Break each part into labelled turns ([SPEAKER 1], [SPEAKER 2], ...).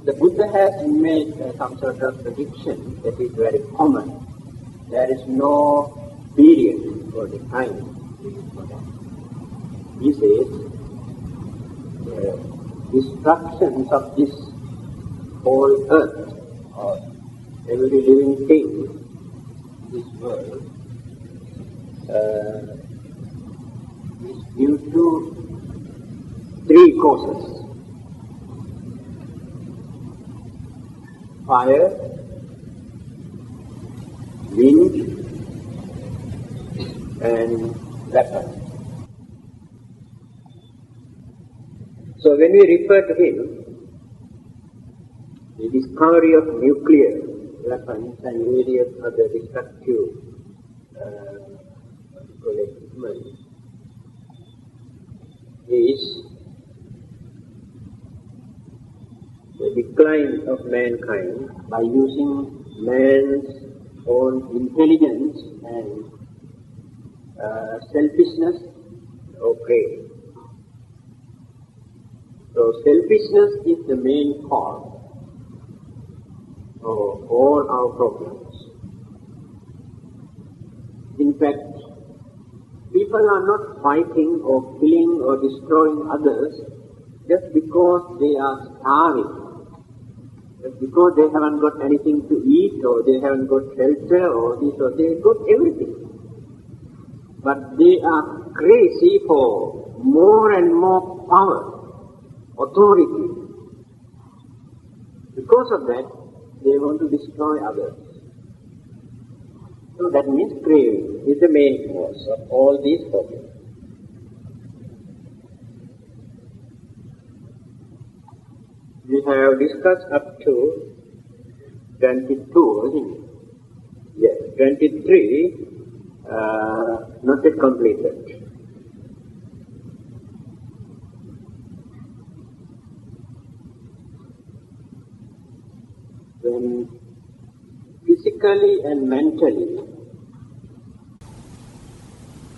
[SPEAKER 1] The Buddha has made some sort of prediction that is very common. There is no period for the time for that. He says, the destructions of this whole earth, or every living thing, this world, is due to three causes: fire, wind, and weapon. So when we refer to him, the discovery of nuclear weapons and various other destructive equipment is the decline of mankind by using man's own intelligence and selfishness or greed. So selfishness is the main cause of all our problems. In fact, people are not fighting or killing or destroying others just because they are starving, just because they haven't got anything to eat, or they haven't got shelter, or this or they got everything. But they are crazy for more and more power, authority. Because of that, they want to destroy others. So that means craving is the main cause of all these problems. We have discussed up to 22, isn't it? Yes, 23 not yet completed. When physically and mentally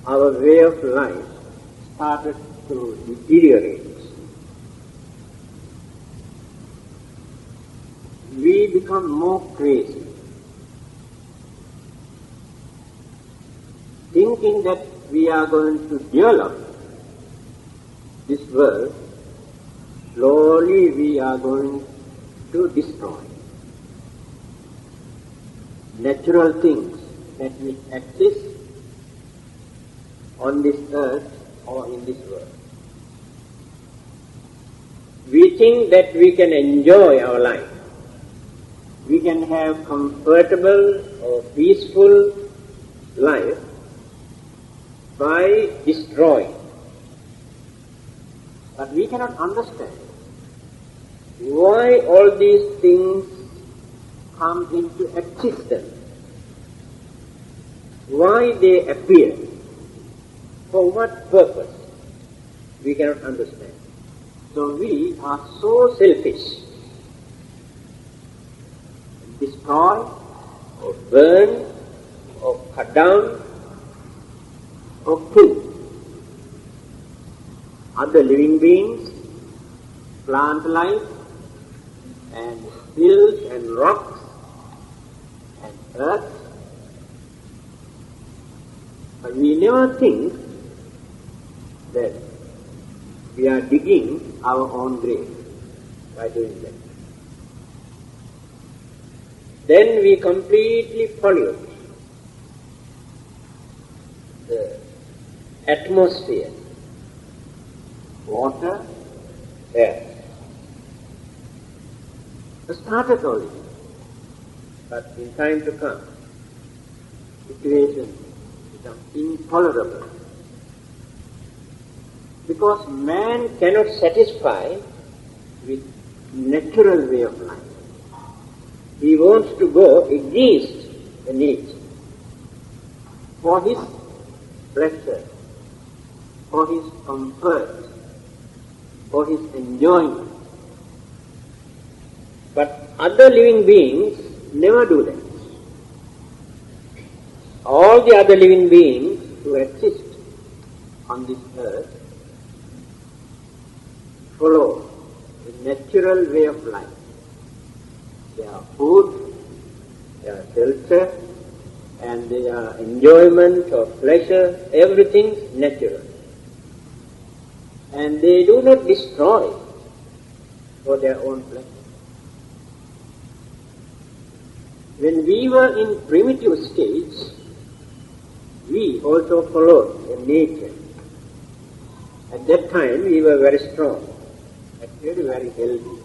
[SPEAKER 1] our way of life started to deteriorate, we become more crazy, thinking that we are going to develop this world. Slowly we are going to destroy natural things that will exist on this earth or in this world. We think that we can enjoy our life. We can have comfortable or peaceful life by destroying. But we cannot understand why all these things come into existence, why they appear, for what purpose, we cannot understand. So we are so selfish. Destroy, or burn, or cut down, or kill other living beings, plant life, and hills and rocks, and earth. But we never think that we are digging our own grave by doing that. Then we completely pollute the atmosphere, water, air. It started only, but in time to come, situation becomes intolerable. Because man cannot satisfy with natural way of life. He wants to go against the nature for his pleasure, for his comfort, for his enjoyment. But other living beings never do that. All the other living beings who exist on this earth follow the natural way of life. their food, their shelter, and their enjoyment or pleasure, everything natural. And they do not destroy for their own pleasure. When we were in primitive states, we also followed the nature. At that time, we were very strong, actually very healthy.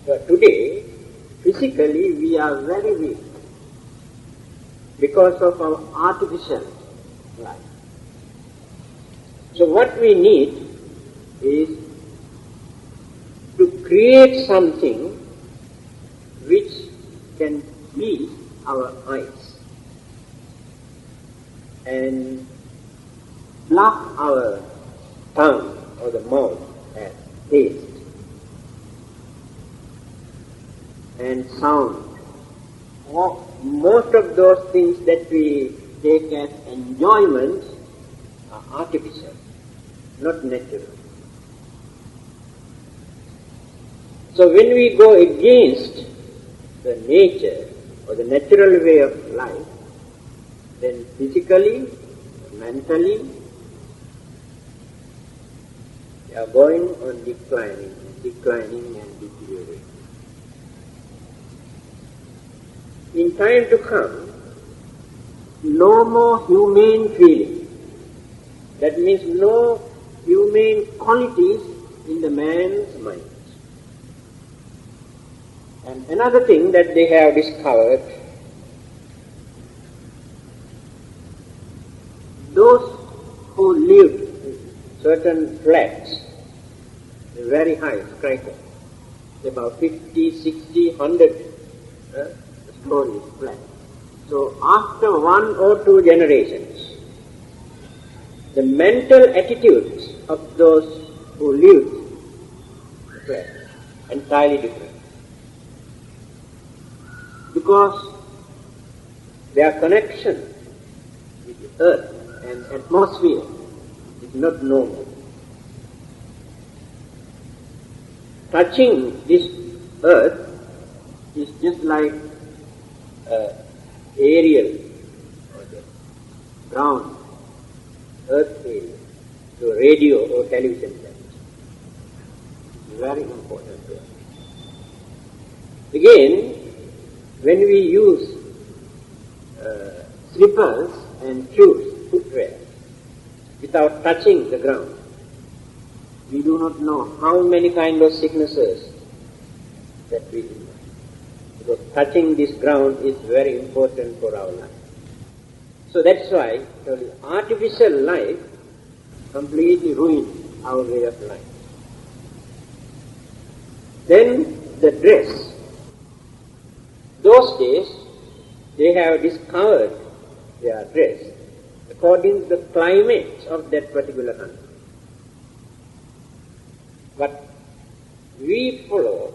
[SPEAKER 1] But today, physically, we are very weak because of our artificial life. So what we need is to create something which can please our eyes and block our tongue or the mouth and taste and sound. Most of those things that we take as enjoyment are artificial, not natural. So when we go against the nature or the natural way of life, then physically, mentally, we are going on declining and deteriorating. In time to come, no more humane feeling. That means no humane qualities in the man's mind. And another thing that they have discovered, those who lived in certain flats, very high structure, about 50, 60, 100 stories flat. So after 1 or 2 generations, the mental attitudes of those who lived were entirely different. Because their connection with the earth and atmosphere is not normal. Touching this earth is just like aerial or the ground, earth area, to radio or television set. Very important to us. Again, when we use slippers and shoes, footwear, without touching the ground, we do not know how many kind of sicknesses that we do. Because touching this ground is very important for our life. So that's why the artificial life completely ruins our way of life. Then the dress. Those days, they have discovered their dress according to the climate of that particular country. But we follow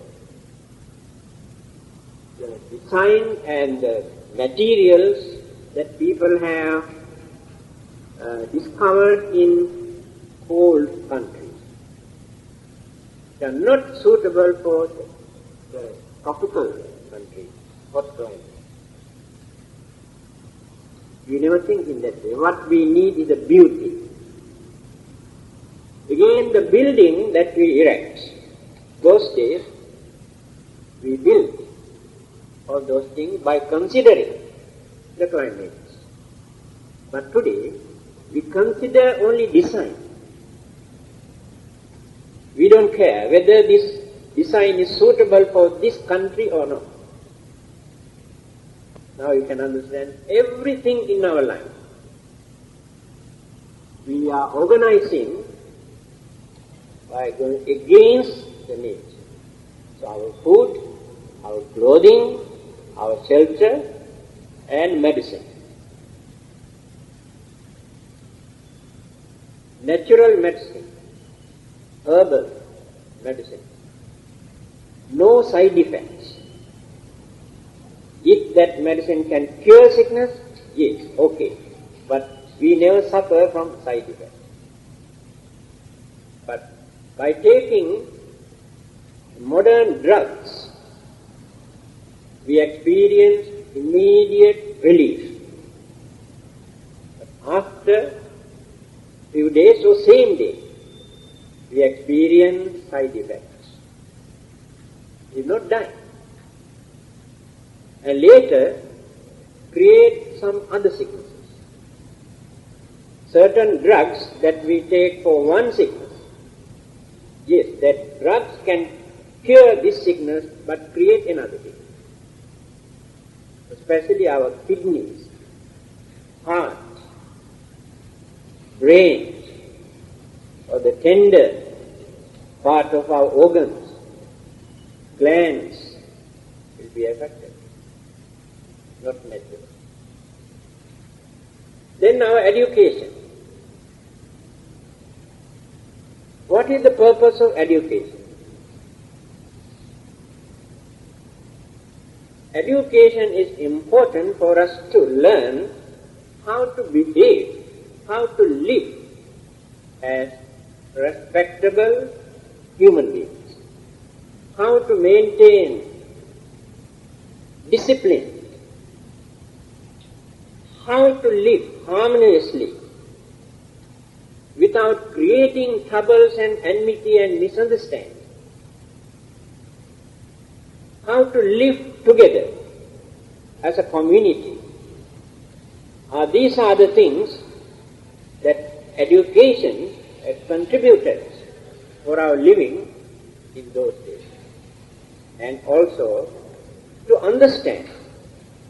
[SPEAKER 1] the design and the materials that people have discovered in cold countries. They are not suitable for the tropical countries, hot climate. We never think in that way. What we need is the beauty. Again, the building that we erect, those days, we built all those things by considering the climate. But today, we consider only design. We don't care whether this design is suitable for this country or not. Now you can understand everything in our life. We are organizing by going against the nature. So our food, our clothing, our shelter, and medicine. Natural medicine, herbal medicine, no side effects. If that medicine can cure sickness, yes, okay. But we never suffer from side effects. But by taking modern drugs, we experience immediate relief. But after few days or same day, we experience side effects. We will not die. And later, create some other sicknesses. Certain drugs that we take for one sickness, yes, that drugs can cure this sickness but create another sickness. Especially our kidneys, heart, brain, or the tender part of our organs, glands, will be affected, not natural. Then our education. What is the purpose of education? Education is important for us to learn how to behave, how to live as respectable human beings, how to maintain discipline, how to live harmoniously without creating troubles and enmity and misunderstanding, how to live together as a community. These are the things that education has contributed for our living in those days. And also to understand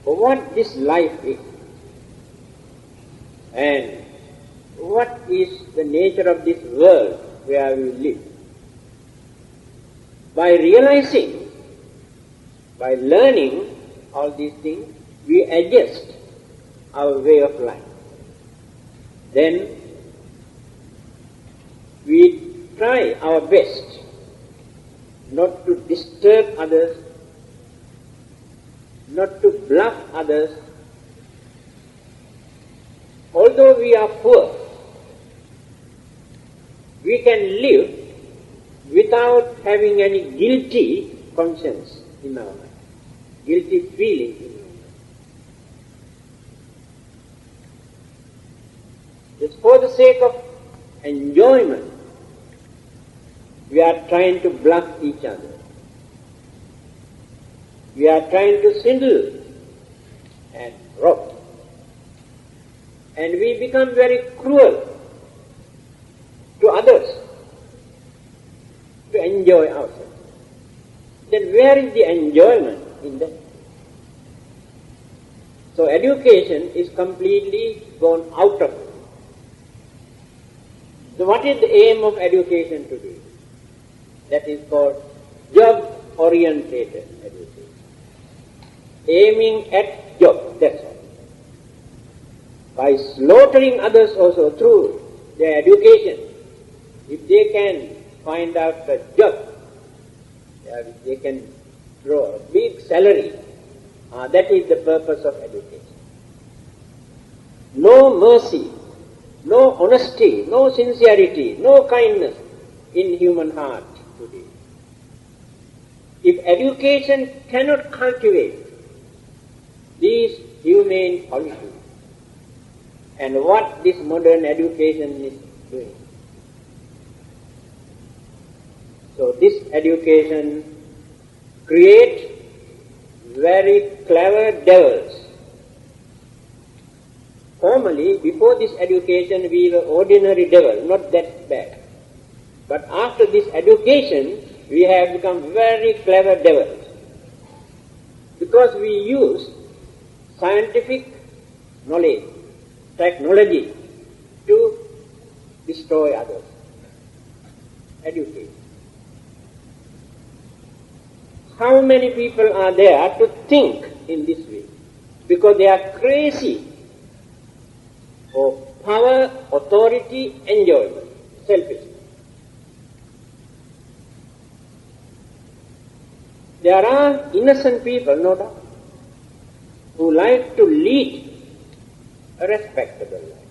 [SPEAKER 1] what this life is and what is the nature of this world where we live. By realizing, by learning all these things, we adjust our way of life. Then we try our best not to disturb others, not to bluff others. Although we are poor, we can live without having any guilty conscience in our mind, guilty feeling in our mind. Just for the sake of enjoyment, we are trying to bluff each other. We are trying to swindle and rob. And we become very cruel to others to enjoy ourselves. Then where is the enjoyment in that? So education is completely gone out of it. So what is the aim of education today? That is called job-oriented education. Aiming at job, that's all. By slaughtering others also through their education, if they can find out a job, they can draw a big salary. That is the purpose of education. No mercy, no honesty, no sincerity, no kindness in human heart today. If education cannot cultivate these humane qualities, and what this modern education is doing. So this education creates very clever devils. Formerly, before this education, we were ordinary devils, not that bad. But after this education, we have become very clever devils. Because we use scientific knowledge, technology to destroy others. Education. How many people are there to think in this way? Because they are crazy for power, authority, enjoyment, selfishness. There are innocent people, no doubt, who like to lead a respectable life,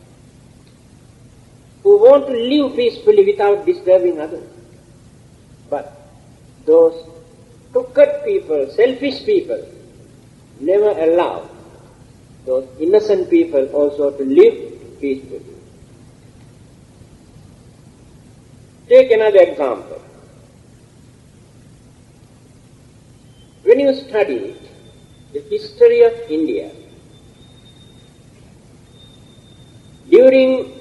[SPEAKER 1] who want to live peacefully without disturbing others. But those crooked people, selfish people, never allowed those innocent people also to live peacefully. Take another example. When you study the history of India, during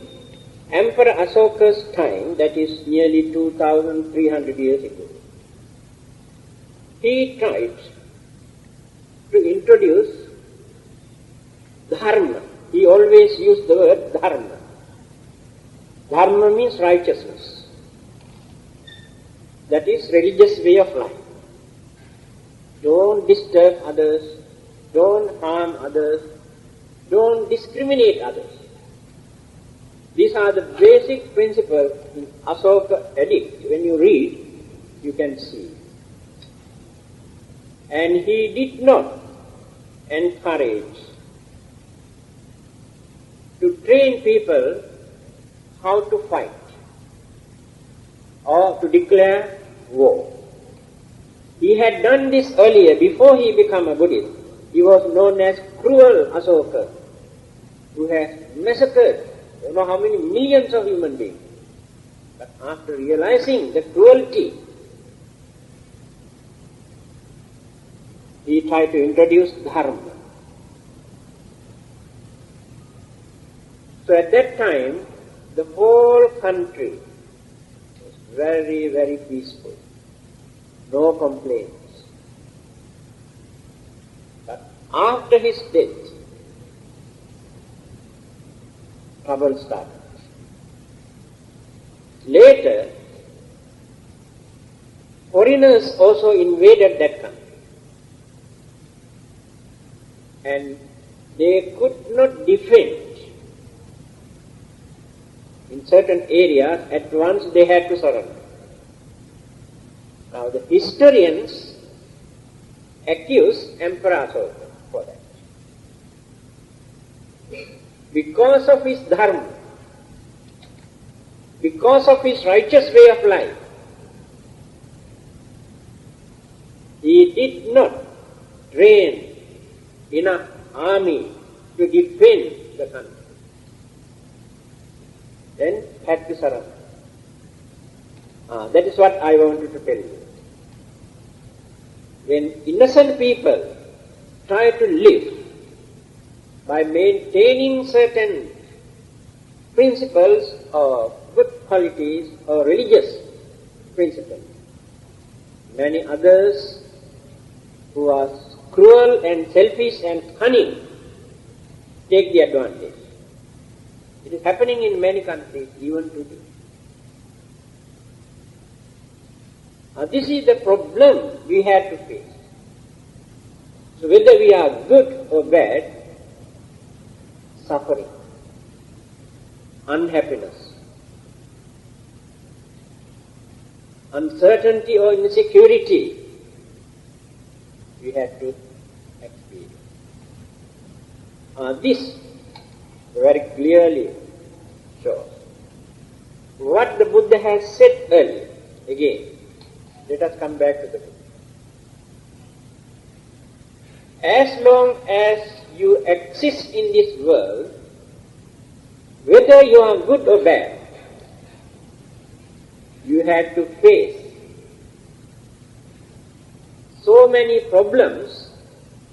[SPEAKER 1] Emperor Asoka's time, that is nearly 2,300 years ago, he tried to introduce dharma. He always used the word dharma. Dharma means righteousness. That is religious way of life. Don't disturb others, don't harm others, don't discriminate others. These are the basic principles in Asoka Edict. When you read, you can see. And he did not encourage to train people how to fight or to declare war. He had done this earlier, before he became a Buddhist. He was known as cruel Asoka, who has massacred I don't know how many millions of human beings. But after realizing the cruelty, he tried to introduce dharma. So at that time, the whole country was very, very peaceful. No complaints. But after his death, trouble started. Later, foreigners also invaded that country. And they could not defend. In certain areas, at once they had to surrender. Now the historians accuse Emperor Asoka for that. Because of his dharma, because of his righteous way of life, he did not train enough army to defend the country. Then had to surrender. That is what I wanted to tell you. When innocent people try to live by maintaining certain principles or good qualities or religious principles, many others who are cruel and selfish and cunning take the advantage. It is happening in many countries even today. This is the problem we had to face. So whether we are good or bad, suffering, unhappiness, uncertainty or insecurity, we had to experience. This very clearly shows what the Buddha has said earlier. Again, let us come back to the Buddha. As long as you exist in this world, whether you are good or bad, you have to face so many problems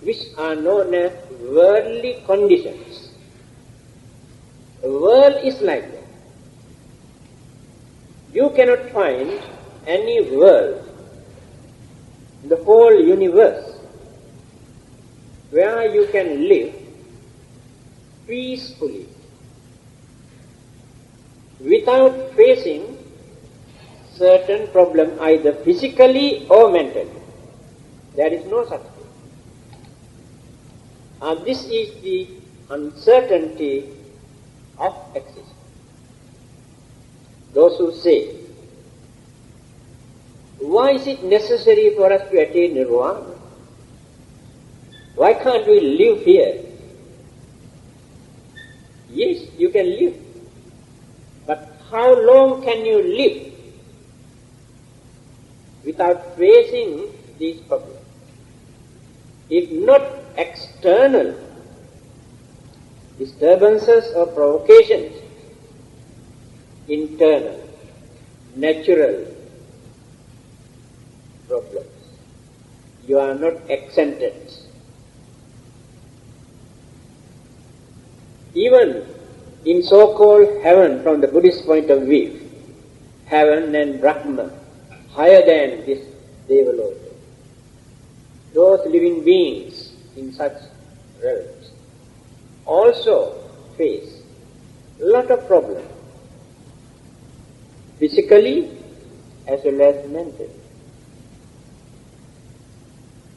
[SPEAKER 1] which are known as worldly conditions. The world is like that. You cannot find any world in the whole universe where you can live peacefully without facing certain problem either physically or mentally. There is no such thing. This is the uncertainty of existence. Those who say, why is it necessary for us to attain nirvana? Why can't we live here? Yes, you can live. But how long can you live without facing these problems? if not external disturbances or provocations, internal, natural problems. You are not exempted. Even in so-called heaven, from the Buddhist point of view, heaven and Brahma, higher than this Devalok, those living beings in such realms also face a lot of problems, physically as well as mentally,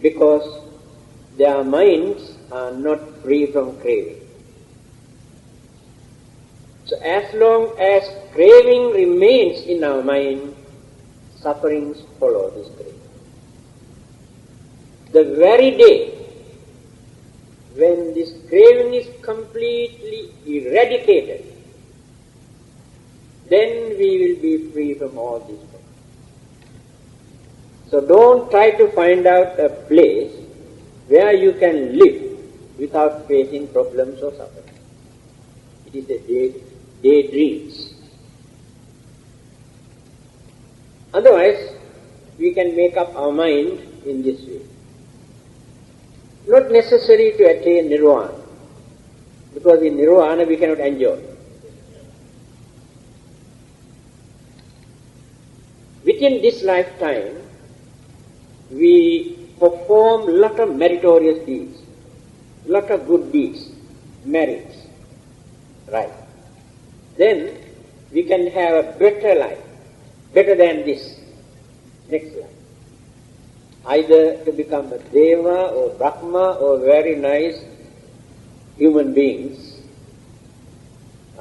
[SPEAKER 1] because their minds are not free from craving. So as long as craving remains in our mind, sufferings follow this craving. The very day when this craving is completely eradicated, then we will be free from all these problems. So don't try to find out a place where you can live without facing problems or suffering. It is a daydreams. Otherwise, we can make up our mind in this way. Not necessary to attain nirvana, because in nirvana we cannot enjoy. Within this lifetime, we perform a lot of meritorious deeds, lot of good deeds, merits, right? Then we can have a better life, better than this next life. Either to become a Deva or Brahma or very nice human beings.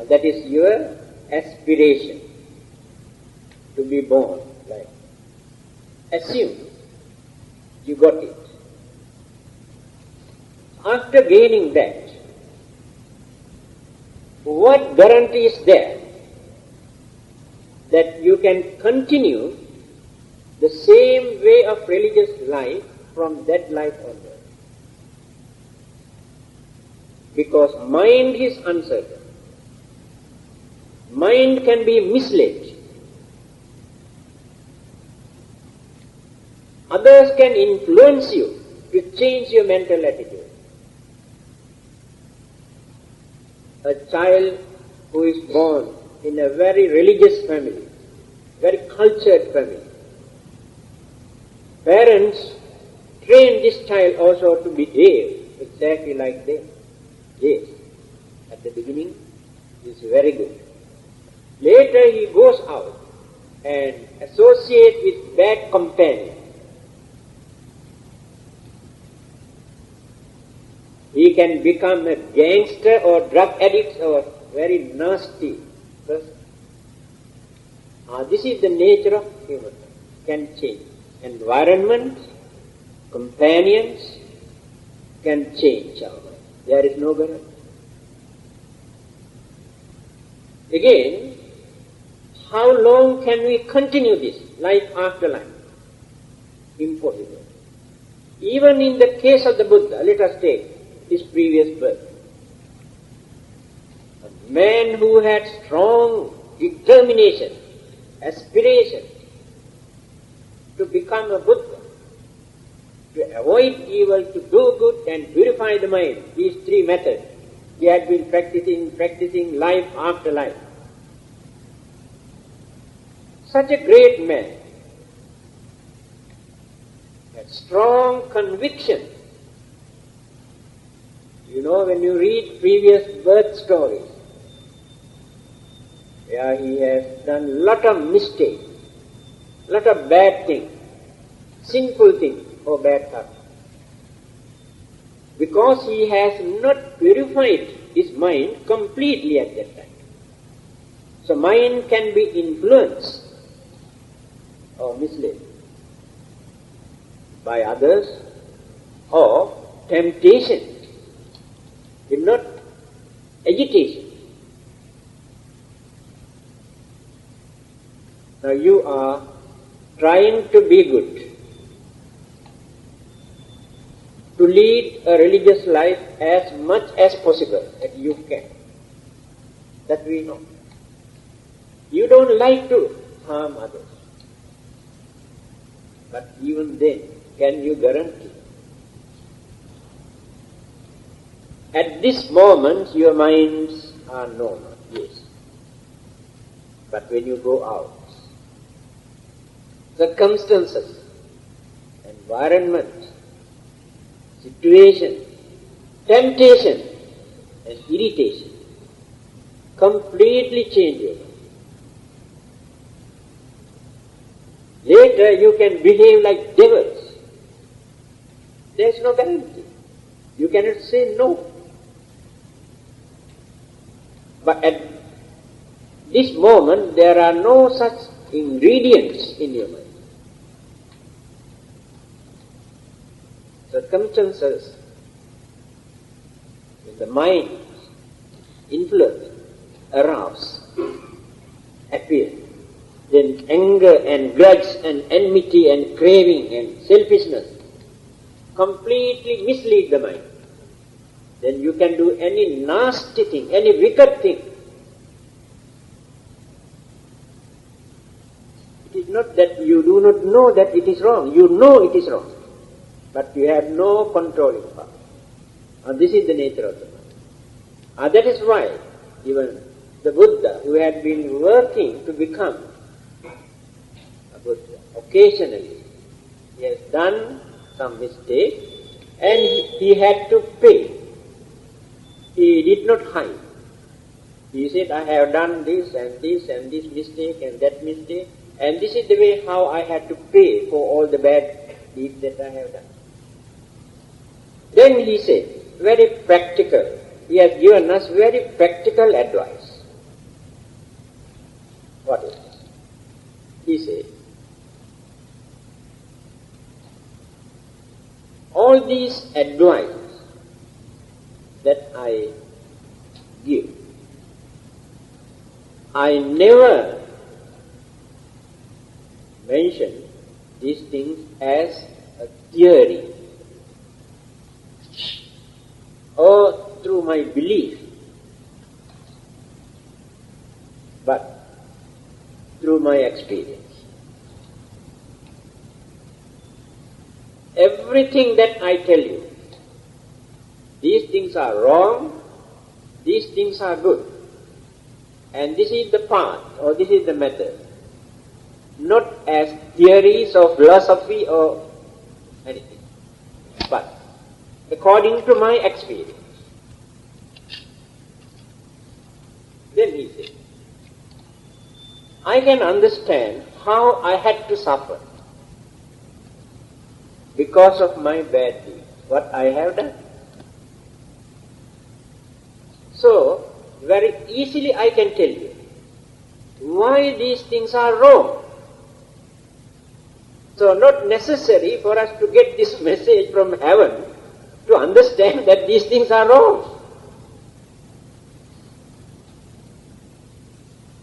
[SPEAKER 1] That is your aspiration, to be born. Right? Assume you got it. After gaining that, what guarantee is there that you can continue the same way of religious life from that life onward? Because mind is uncertain. Mind can be misled. Others can influence you to change your mental attitude. A child who is born in a very religious family, very cultured family, parents train this child also to behave exactly like them. Yes, at the beginning he is very good. Later he goes out and associates with bad companions. He can become a gangster or drug addict or very nasty person. This is the nature of human. Can change. Environment, companions can change our mind. There is no guarantee. Again, how long can we continue this, life after life? Impossible. Even in the case of the Buddha, let us take his previous birth. A man who had strong determination, aspiration to become a Buddha, to avoid evil, to do good and purify the mind, these three methods, he had been practicing life after life. Such a great man had strong conviction. You know, when you read previous birth stories, where he has done a lot of mistakes, a lot of bad things, sinful things or bad thoughts, because he has not purified his mind completely at that time. So mind can be influenced or misled by others or temptation, if not agitation. Now you are trying to be good, to lead a religious life as much as possible that you can. That we know. You don't like to harm others. But even then, can you guarantee? At this moment, your minds are normal, yes. But when you go out, circumstances, environment, situation, temptation, and irritation completely change your mind. Later you can behave like devils. There is no guarantee. You cannot say no. But at this moment there are no such ingredients in your mind. Circumstances in the mind influence, arouse, appear. Then anger and grudge and enmity and craving and selfishness completely mislead the mind. Then you can do any nasty thing, any wicked thing. It is not that you do not know that it is wrong. You know it is wrong. But you have no controlling power. And this is the nature of the mind. And that is why even the Buddha, who had been working to become a Buddha, occasionally he has done some mistake and he had to pay. He did not hide. He said, I have done this and this and this mistake and that mistake, and this is the way how I had to pay for all the bad deeds that I have done. Then he said, very practical, he has given us very practical advice. What is it? He said, all these advice that I give, I never mention these things as a theory or through my belief, but through my experience. Everything that I tell you, these things are wrong, these things are good, and this is the path or this is the method, not as theories or philosophy or anything, but according to my experience. Then he said, I can understand how I had to suffer because of my bad deeds, what I have done. So, very easily I can tell you why these things are wrong. So, not necessary for us to get this message from heaven to understand that these things are wrong.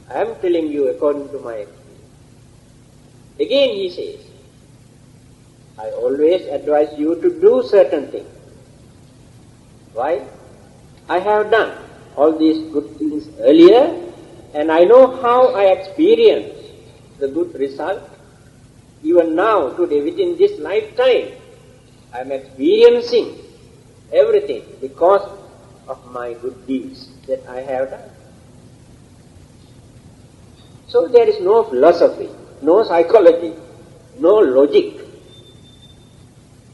[SPEAKER 1] I am telling you according to my experience. Again he says, I always advise you to do certain things. Why? I have done all these good things earlier, and I know how I experienced the good result. Even now, today, within this lifetime, I am experiencing everything because of my good deeds that I have done. So there is no philosophy, no psychology, no logic.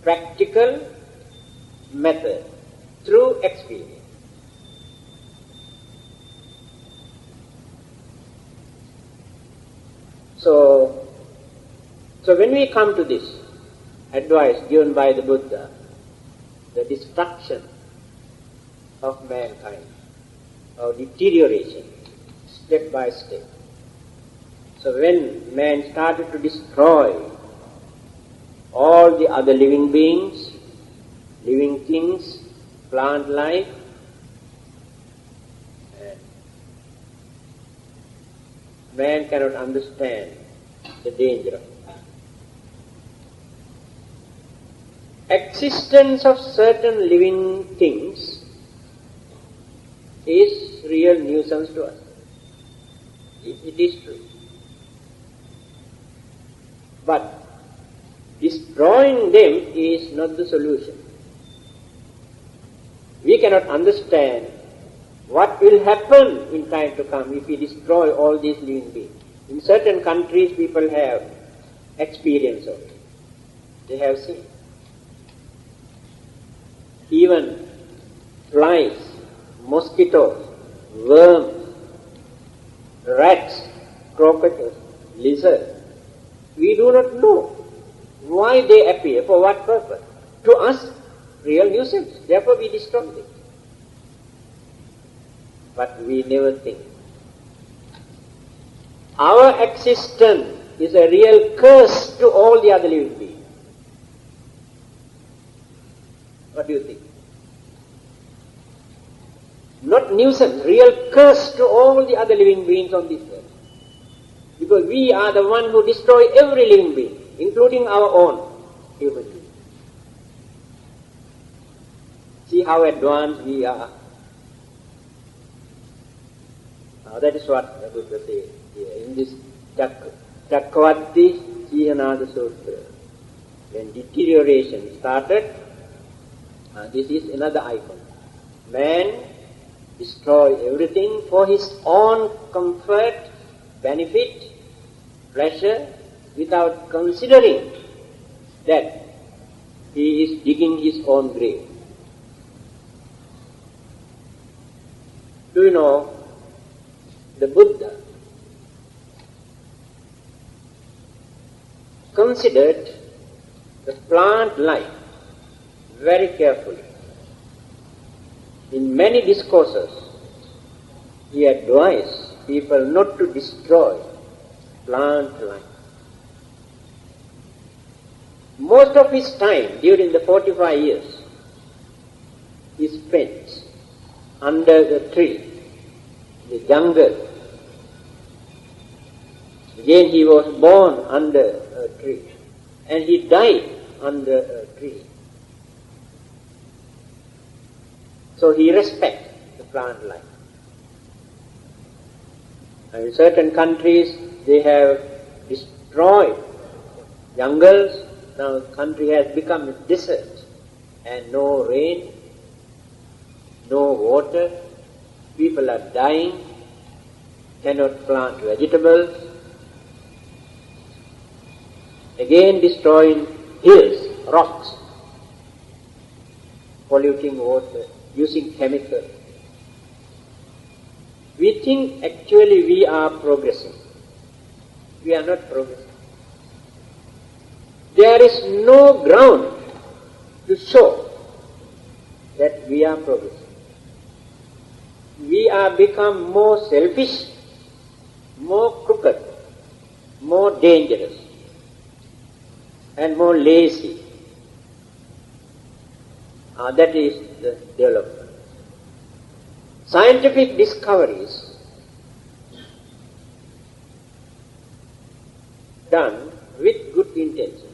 [SPEAKER 1] Practical method through experience. So when we come to this advice given by the Buddha, the destruction of mankind, or deterioration, step by step. So when man started to destroy all the other living beings, living things, plant life, and man cannot understand the danger of it. existence of certain living things is real nuisance to us. It is true. But destroying them is not the solution. We cannot understand what will happen in time to come if we destroy all these living beings. In certain countries people have experience of it. They have seen. Even flies, mosquitoes, worms, rats, crocodiles, lizards. We do not know why they appear, for what purpose. To us, real nuisance. Therefore we destroy them. But we never think. Our existence is a real curse to all the other living beings. What do you think? Not nuisance, real curse to all the other living beings on this earth. Because we are the one who destroy every living being, including our own human being. See how advanced we are. Now that is what the Buddha says here in this Cakkavatti Sihanada Sutra. When deterioration started, this is another icon. Man destroy everything for his own comfort, benefit, pleasure, without considering that he is digging his own grave. Do you know, the Buddha considered the plant life very carefully. In many discourses, he advised people not to destroy plant life. Most of his time during the 45 years he spent under the tree, the jungle. Again he was born under a tree and he died under a tree. So he respects the plant life. And in certain countries they have destroyed jungles. Now the country has become a desert and no rain, no water. People are dying, cannot plant vegetables. Again destroying hills, rocks, polluting water, using chemicals. We think actually we are progressing. We are not progressing. There is no ground to show that we are progressing. We are become more selfish, more crooked, more dangerous, and more lazy. That is the development. Scientific discoveries done with good intention.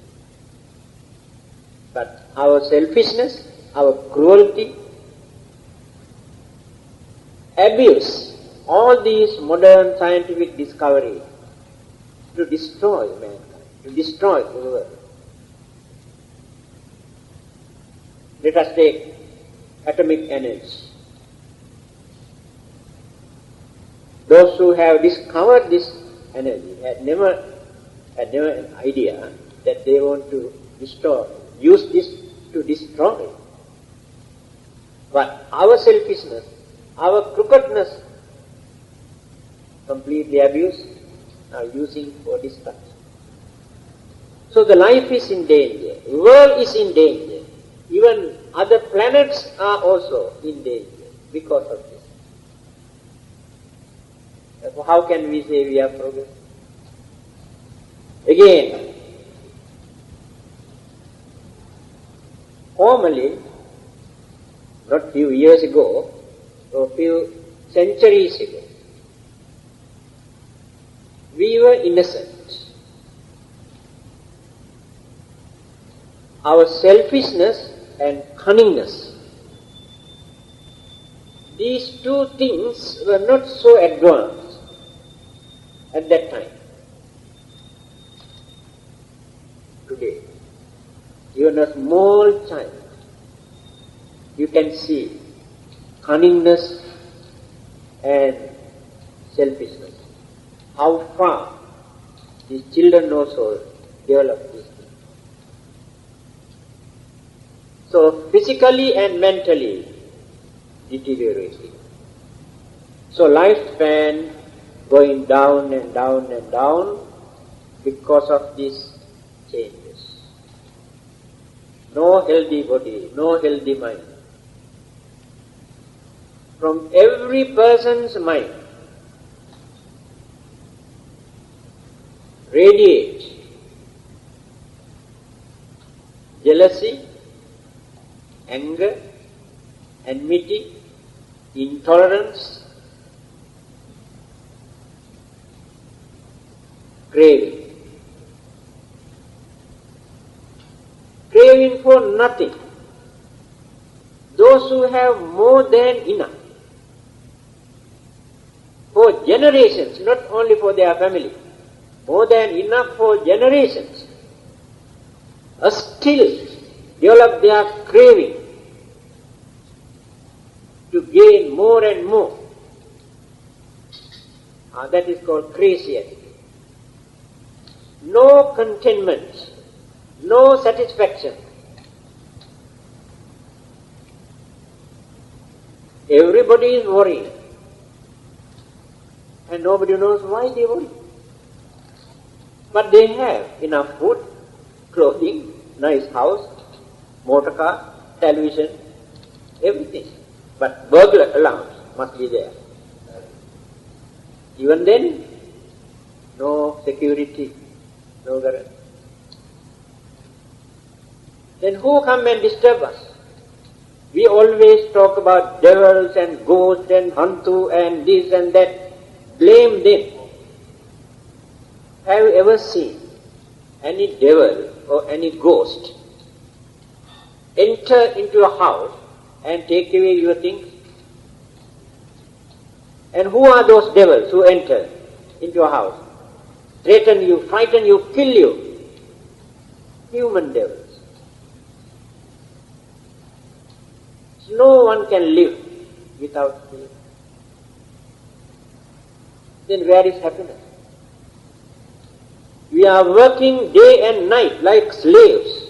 [SPEAKER 1] But our selfishness, our cruelty, abuse all these modern scientific discoveries to destroy mankind, to destroy the world. Let us take atomic energy. Those who have discovered this energy had never an idea that they want to use this to destroy. But our selfishness, our crookedness, completely abused, are using for destruction. So the life is in danger, the world is in danger. Even other planets are also in danger because of this. Therefore, how can we say we are progressing? Again, formerly, not few years ago, or few centuries ago, we were innocent. our selfishness and cunningness. These two things were not so advanced at that time. Today, even a small child, you can see cunningness and selfishness. How far these children also develop these things. So physically and mentally deteriorating. So lifespan going down and down and down because of these changes. No healthy body, no healthy mind. From every person's mind radiates jealousy, anger, enmity, intolerance, craving. Craving for nothing. Those who have more than enough, for generations, not only for their family, more than enough for generations, still develop their craving to gain more and more. That is called crazy. No contentment, no satisfaction. Everybody is worrying, and nobody knows why they worry. But they have enough food, clothing, nice house, motor car, television, everything. But burglar alarms must be there. Even then, no security, no guarantee. Then who come and disturb us? We always talk about devils and ghosts and hantu and this and that. Blame them. Have you ever seen any devil or any ghost enter into a house and take away your things? And who are those devils who enter into a house? Threaten you, frighten you, kill you. Human devils. No one can live without fear. Then where is happiness? We are working day and night like slaves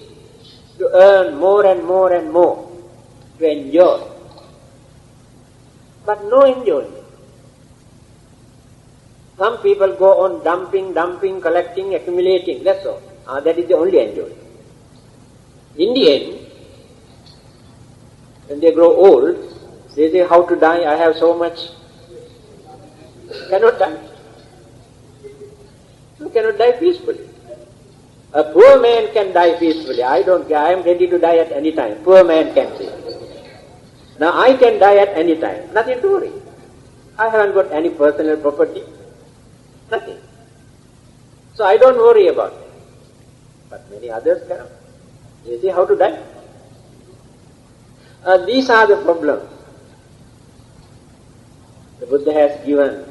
[SPEAKER 1] to earn more and more and more, to enjoy. But no enjoyment. Some people go on dumping, collecting, accumulating, that's all. That is the only enjoyment. In the end, when they grow old, they say, how to die, I have so much. Cannot die. You cannot die peacefully. A poor man can die peacefully. I don't care, I am ready to die at any time. Poor man can say. Now I can die at any time. Nothing to worry. I haven't got any personal property. Nothing. So I don't worry about it. But many others can. They say how to die. These are the problems. The Buddha has given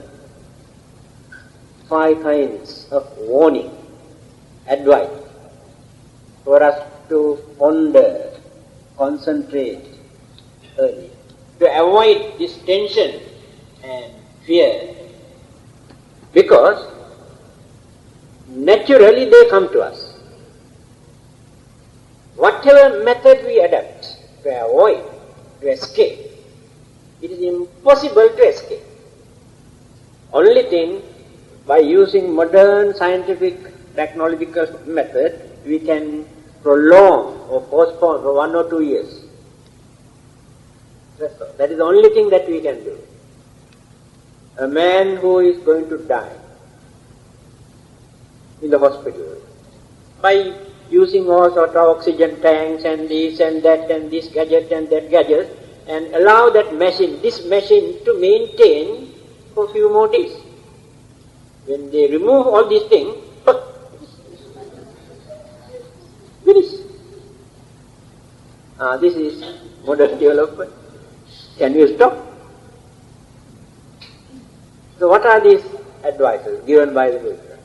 [SPEAKER 1] 5 kinds of warning, advice, for us to ponder, concentrate early, to avoid this tension and fear. Because naturally they come to us. Whatever method we adapt to avoid, to escape, it is impossible to escape. Only thing, by using modern scientific technological method, we can prolong or postpone for 1 or 2 years. That is the only thing that we can do. A man who is going to die in the hospital, by using all sort of oxygen tanks and this and that and this gadget and that gadget, and allow that machine, this machine to maintain for a few more days. When they remove all these things, finish. This is modern development. Can you stop? So what are these advices given by the Buddha?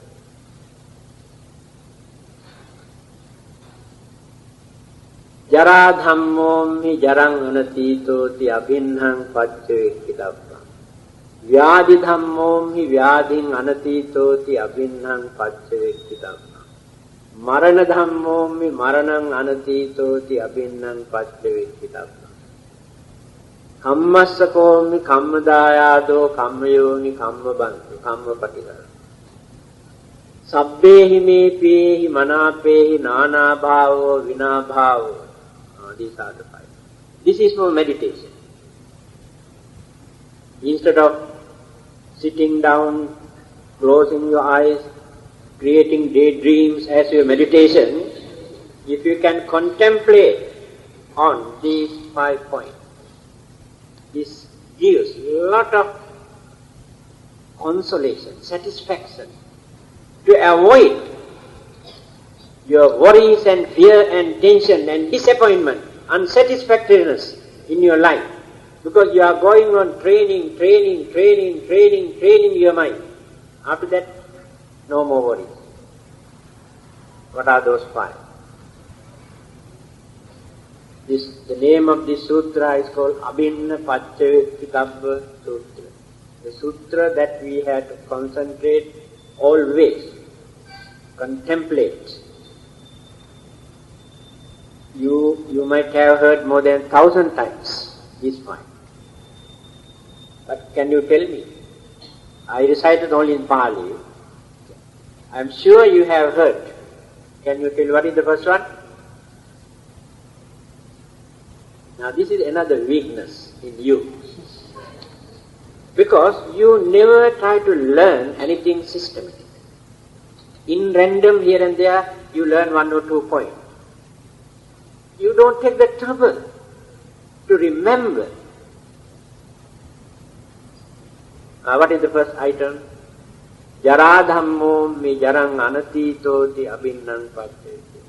[SPEAKER 1] Jara dhammo mi jarang anatito ti abhinhang paccavekkitappa. Vyadi dhammo mi vyading anatito ti abhinhang paccavekkitappa. Marana dhammo mi maranang anatito ti abhinhang paccavekkitappa. Kammasako mi kammadayado kammayoni kammabantu kammapatihara. Sabbehi me pehi manapehi nana bhavo vina bhavo. These are the five. This is for meditation. Instead of sitting down, closing your eyes, creating daydreams as your meditation, if you can contemplate on these 5 points, this gives a lot of consolation, satisfaction, to avoid your worries and fear and tension and disappointment, unsatisfactoriness in your life. Because you are going on training your mind. After that, no more worries. What are those 5? The name of this sutra is called Abhinna Paccavekkitappa Sutra. The sutra that we have to concentrate always, contemplate. You might have heard more than 1,000 times this point. But can you tell me? I recited only in Pali. I am sure you have heard. Can you tell what is the first one? Now this is another weakness in you. Because you never try to learn anything systematic. In random here and there, you learn 1 or 2 points. You don't take the trouble to remember. What is the first item? Jara dhammo mi jarang anatito ti abhinnang paccete.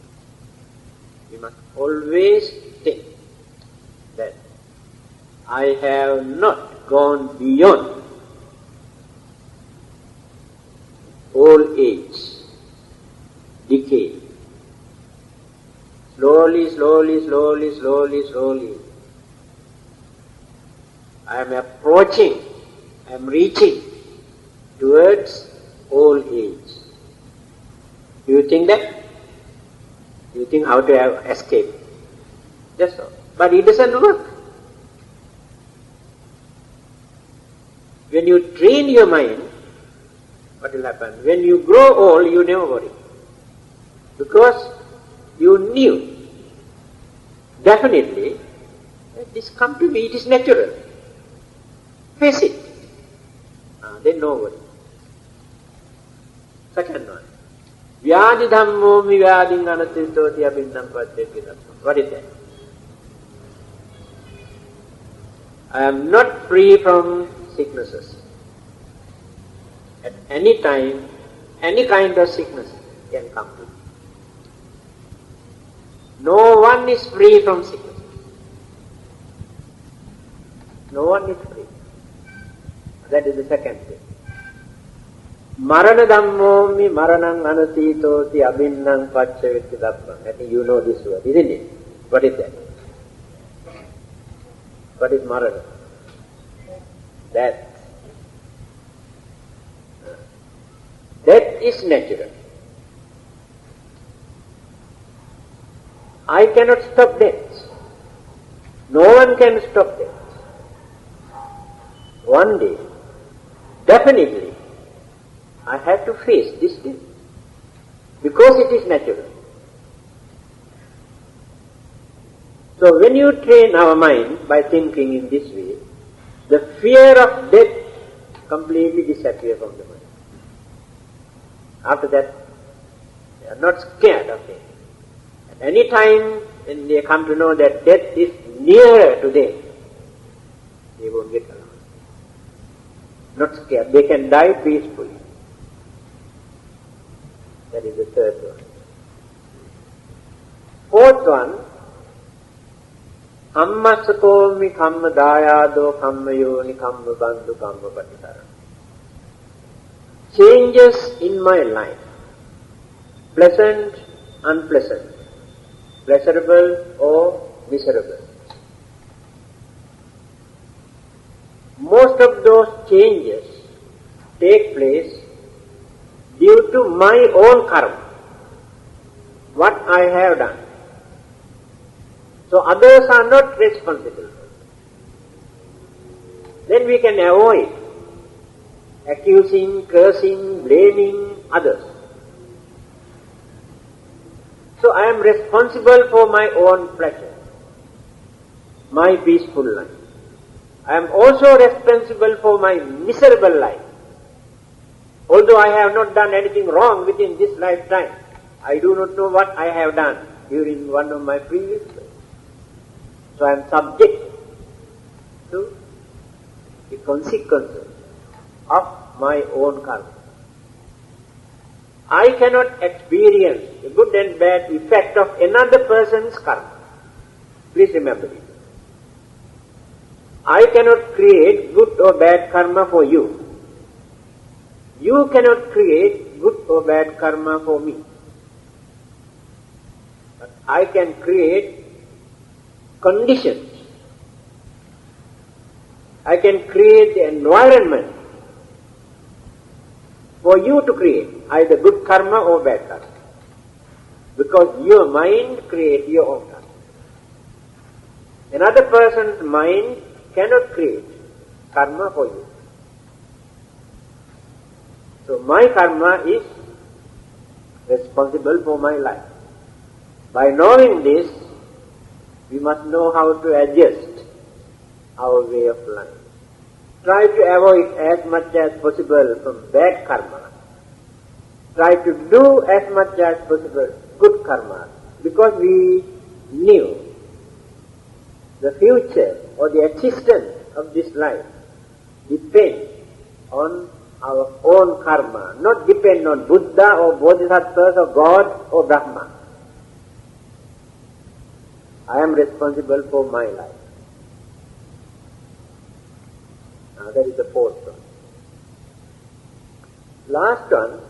[SPEAKER 1] You must always think that I have not gone beyond old age, decay. Slowly, I am approaching, I am reaching towards old age. Do you think that? Do you think how to have escape? Just so. But it doesn't work. When you train your mind, what will happen? When you grow old, you never worry. Because you knew definitely that this come to me, it is natural. Face it. Then no worry. Second one. Vyadi dhammo mi vyading anatito ti abhinnam paccavekkitappa. What is that? I am not free from sicknesses. At any time, any kind of sickness can come to me. No one is free from sickness. No one is free. That is the second thing. Marana dhammo mi maranang anatito ti abhinnang paccavekkitappa. I think you know this word, isn't it? What is that? What is marana? Death. Death is natural. I cannot stop death. No one can stop death. One day, definitely, I have to face this death. Because it is natural. So when you train our mind by thinking in this way, the fear of death completely disappears from the mind. After that, they are not scared of it. At any time when they come to know that death is nearer to them, they won't get along. Not scared. They can die peacefully. That is the third one. Fourth one, Kammasakomi kamma dayado kamma yoni kamma bandhu kamma patisara. Changes in my life, pleasant, unpleasant, pleasurable or miserable. Most of those changes take place due to my own karma, what I have done. So others are not responsible. Then we can avoid accusing, cursing, blaming others. So I am responsible for my own pleasure, my peaceful life. I am also responsible for my miserable life. Although I have not done anything wrong within this lifetime, I do not know what I have done during one of my previous lives. So I am subject to the consequences of my own karma. I cannot experience the good and bad effect of another person's karma. Please remember this. I cannot create good or bad karma for you. You cannot create good or bad karma for me. But I can create conditions. I can create the environment for you to create either good karma or bad karma. Because your mind creates your own karma. Another person's mind cannot create karma for you. So my karma is responsible for my life. By knowing this, we must know how to adjust our way of life. Try to avoid as much as possible from bad karma. Try to do as much as possible good karma. Because we knew the future or the existence of this life depends on our own karma, not depend on Buddha or Bodhisattvas or God or Brahma. I am responsible for my life. Now that is the fourth one. Last one,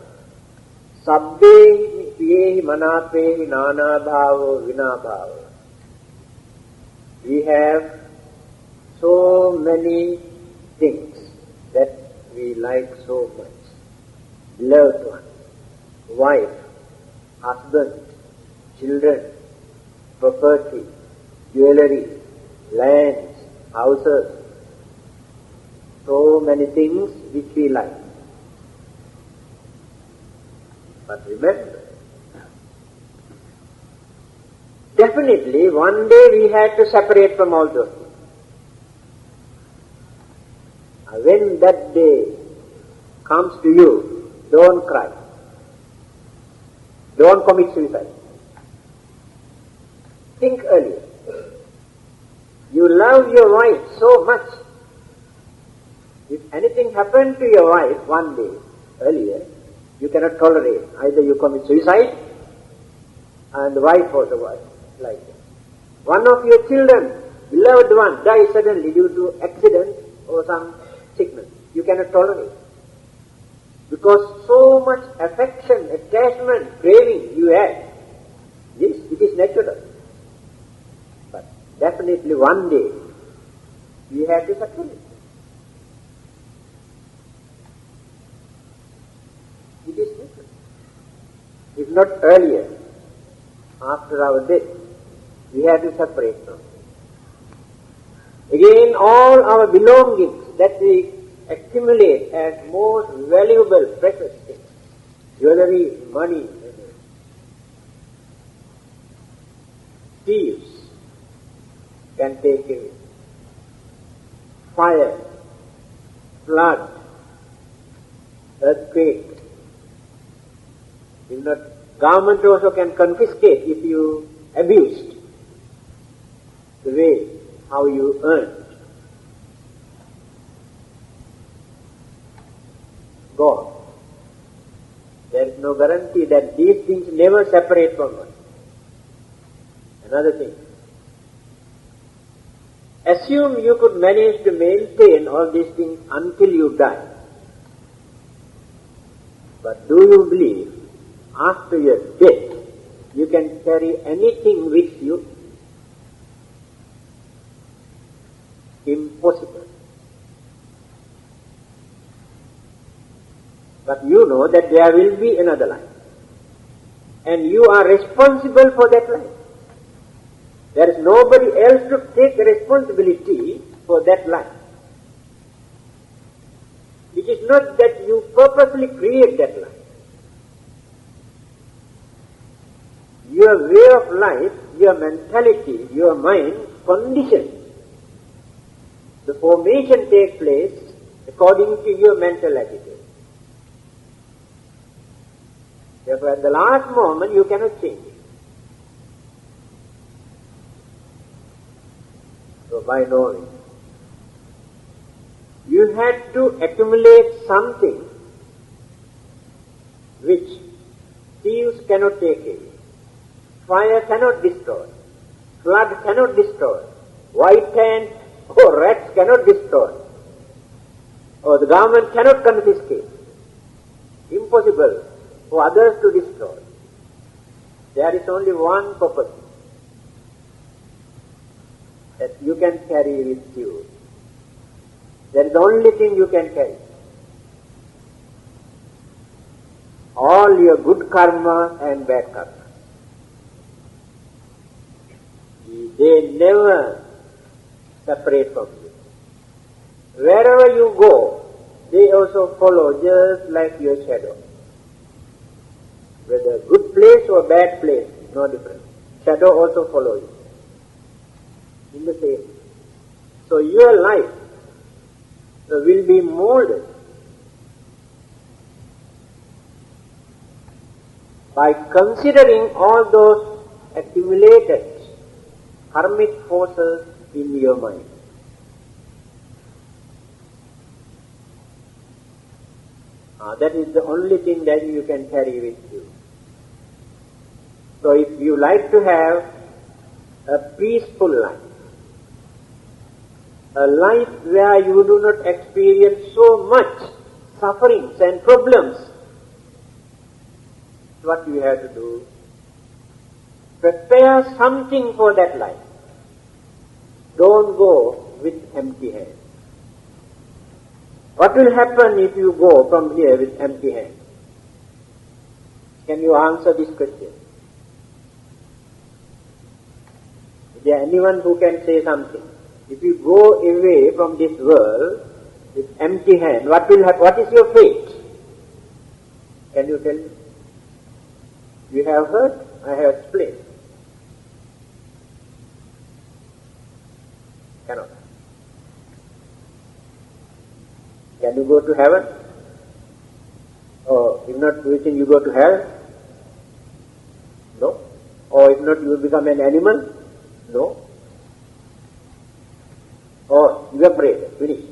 [SPEAKER 1] Sabbehi piyehi manapehi nana bhavo vina bhavo. We have so many things that we like so much. Loved one, wife, husband, children, property, jewelry, lands, houses, so many things which we like. But remember, definitely one day we had to separate from all those things. When that day comes to you, don't cry. Don't commit suicide. Think earlier. You love your wife so much. If anything happened to your wife one day earlier, you cannot tolerate. Either you commit suicide and the wife also was like that. One of your children, beloved one, dies suddenly due to accident or some sickness. You cannot tolerate. Because so much affection, attachment, craving you had. Yes, it is natural. But definitely one day we have to separate. It is natural. If not earlier, after our death, we have to separate from it. Again, all our belongings that we accumulate as most valuable, precious things, jewelry, money, thieves can take away. Fire, flood, earthquake. If not, government also can confiscate if you abused the way how you earned. God. There is no guarantee that these things never separate from us. Another thing, Assume you could manage to maintain all these things until you die. But do you believe after your death you can carry anything with you? Impossible. But you know that there will be another life. And you are responsible for that life. There is nobody else to take the responsibility for that life. It is not that you purposely create that life. Your way of life, your mentality, your mind conditions. The formation takes place according to your mental attitude. Therefore, at the last moment, you cannot change it. So, by knowing, you had to accumulate something which thieves cannot take away, fire cannot destroy, flood cannot destroy, white ants or rats cannot destroy, or the government cannot confiscate. Impossible for others to destroy. There is only one purpose that you can carry with you. That is the only thing you can carry. All your good karma and bad karma. They never separate from you. Wherever you go, they also follow just like your shadow. Whether good place or bad place, no difference. Shadow also follows you. In the same. So your life will be molded by considering all those accumulated karmic forces in your mind. That is the only thing that you can carry with you. So if you like to have a peaceful life, a life where you do not experience so much sufferings and problems, what you have to do? Prepare something for that life. Don't go with empty hands. What will happen if you go from here with empty hands? Can you answer this question? Is there anyone who can say something? If you go away from this world with empty hands, what will happen? What is your fate? Can you tell me? You have heard? I have explained. Cannot. Can you go to heaven? Or if not, do you think you go to hell? No. Or if not, you will become an animal? No. Or you are prayed, finished.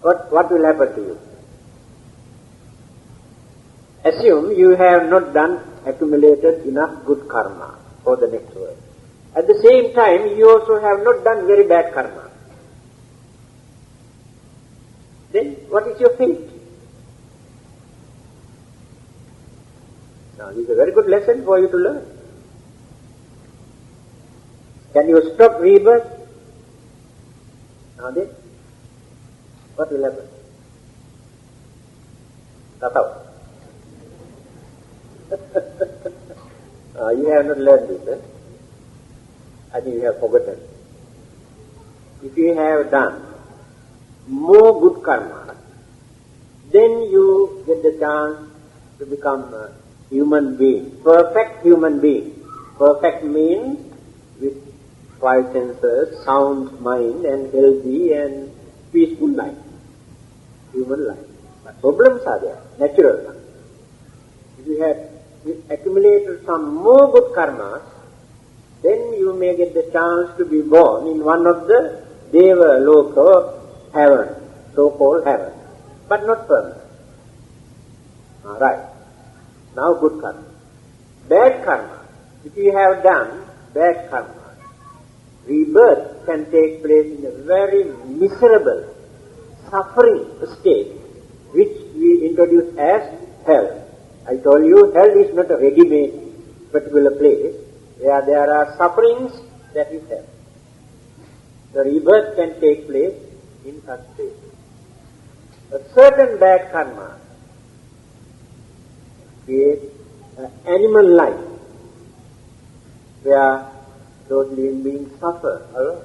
[SPEAKER 1] What will happen to you? Assume you have not accumulated enough good karma for the next world. At the same time, you also have not done very bad karma. Then what is your fate? Now this is a very good lesson for you to learn. Can you stop rebirth? Now then, what will happen? That's out. You have not learned this, eh? I think you have forgotten. If you have done more good karma, then you get the chance to become a human being, perfect human being. Perfect means with 5 senses, sound mind and healthy and peaceful life, human life. But problems are there, natural ones. If you have accumulated some more good karmas, then you may get the chance to be born in one of the Deva Loka heaven, so-called heaven, but not permanent. Right. Now good karma. Bad karma. If you have done bad karma, rebirth can take place in a very miserable, suffering state, which we introduce as hell. I told you, hell is not a ready-made particular place. Where there are sufferings, that is hell. The rebirth can take place in such places. A certain bad karma creates an animal life where those living beings suffer alone.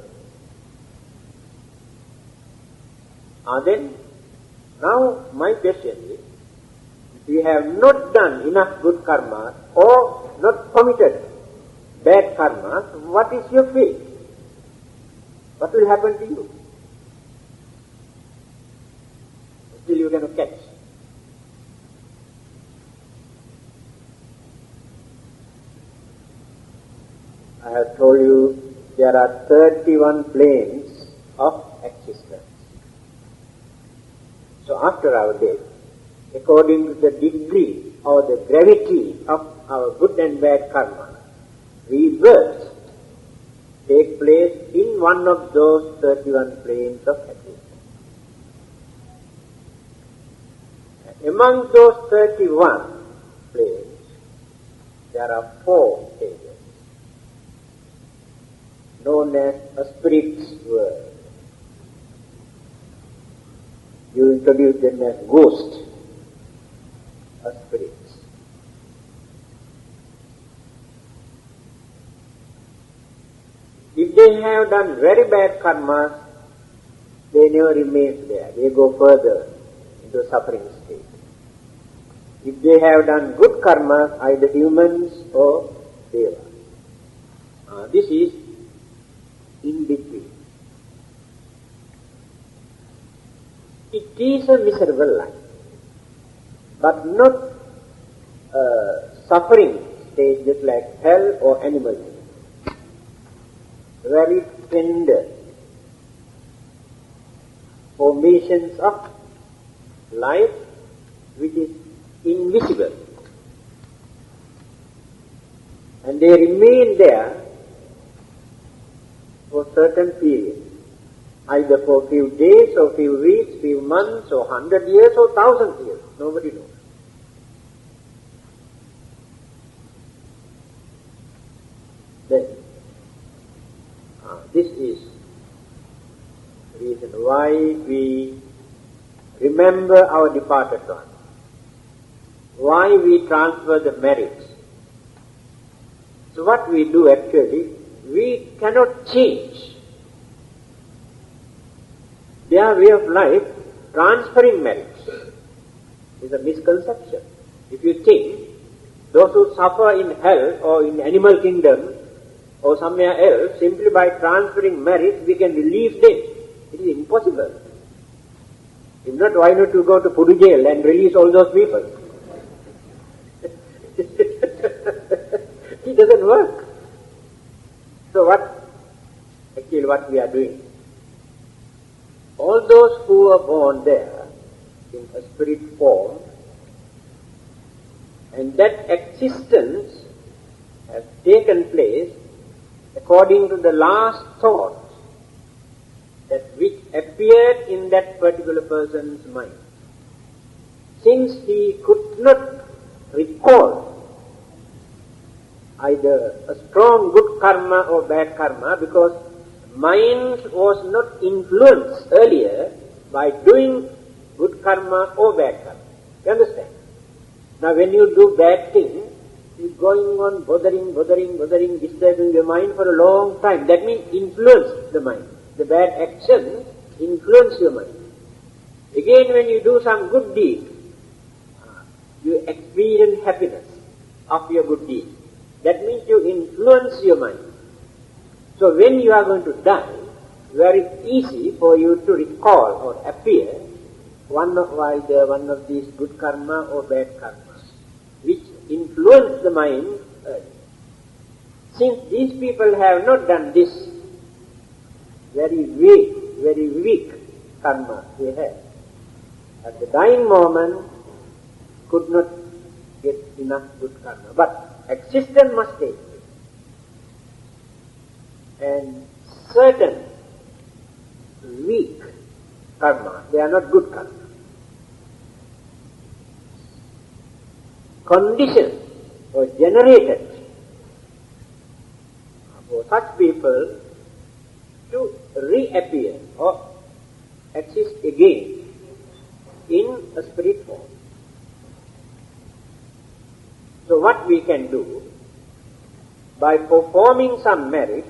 [SPEAKER 1] Then, now my question is, if we have not done enough good karma or not committed bad karma, what is your fate? What will happen to you? Still you cannot catch. I have told you there are 31 planes of existence. So after our death, according to the degree or the gravity of our good and bad karma, rebirths take place in one of those 31 planes of existence. Among those 31 planes, there are 4 stages, known as a spirit's world. You introduce them as ghosts, or spirits. If they have done very bad karmas, they never remain there. They go further into suffering state. If they have done good karmas, either humans or devas. This is in between. It is a miserable life, but not suffering stage just like hell or animal. Very tender formations of life which is invisible, and they remain there for certain periods, either for a few days or few weeks, few months or 100 years or 1,000 years. Nobody knows. Then, this is the reason why we remember our departed ones, why we transfer the merits. So what we do actually, we cannot change their way of life. Transferring merits is a misconception. If you think those who suffer in hell or in animal kingdom or somewhere else, simply by transferring merits we can relieve them, it is impossible. If not, why not you go to Pudu jail and release all those people? It doesn't work. So what we are doing? All those who are born there in a spirit form, and that existence has taken place according to the last thought that which appeared in that particular person's mind. Since he could not recall either a strong good karma or bad karma, because mind was not influenced earlier by doing good karma or bad karma. You understand? Now when you do bad things, it's going on bothering, disturbing your mind for a long time. That means influence the mind. The bad action influence your mind. Again, when you do some good deed, you experience happiness of your good deed. That means you influence your mind. So when you are going to die, very easy for you to recall or appear one of these good karma or bad karmas, which influence the mind. Since these people have not done this, very weak karma they have, at the dying moment could not get enough good karma. But existence must take place. and certain weak karma, they are not good karma. Conditions or generated for such people to reappear or exist again in a spirit form. So what we can do, by performing some merit,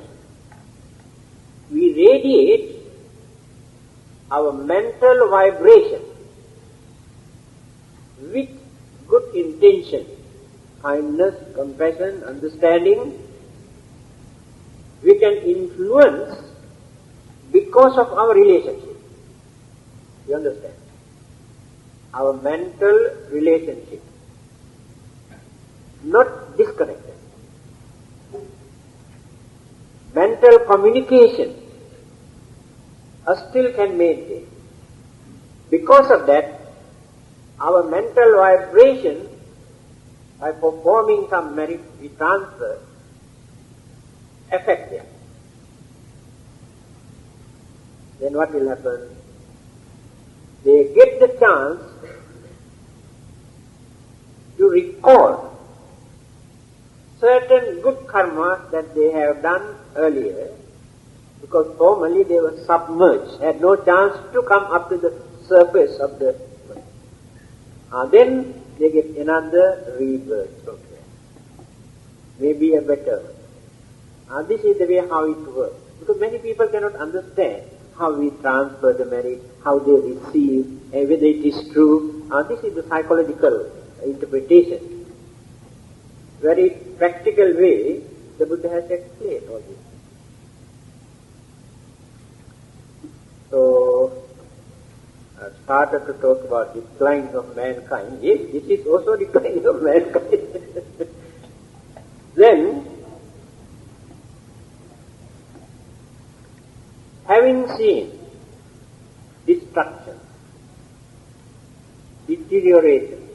[SPEAKER 1] we radiate our mental vibration with good intention, kindness, compassion, understanding. We can influence because of our relationship. You understand? Our mental relationship. Not disconnected. Mental communication still can maintain. Because of that, our mental vibration, by performing some merit, we transfer, affect them. Then what will happen? They get the chance to recall certain good karmas that they have done earlier, because formerly they were submerged, had no chance to come up to the surface of the earth. Then they get another rebirth from there. Maybe a better one. This is the way how it works. Because many people cannot understand how we transfer the merit, how they receive, and whether it is true. This is the psychological interpretation. Very practical way the Buddha has explained all this. So, I started to talk about decline of mankind. Yes, this is also decline of mankind. Then, having seen destruction, deterioration,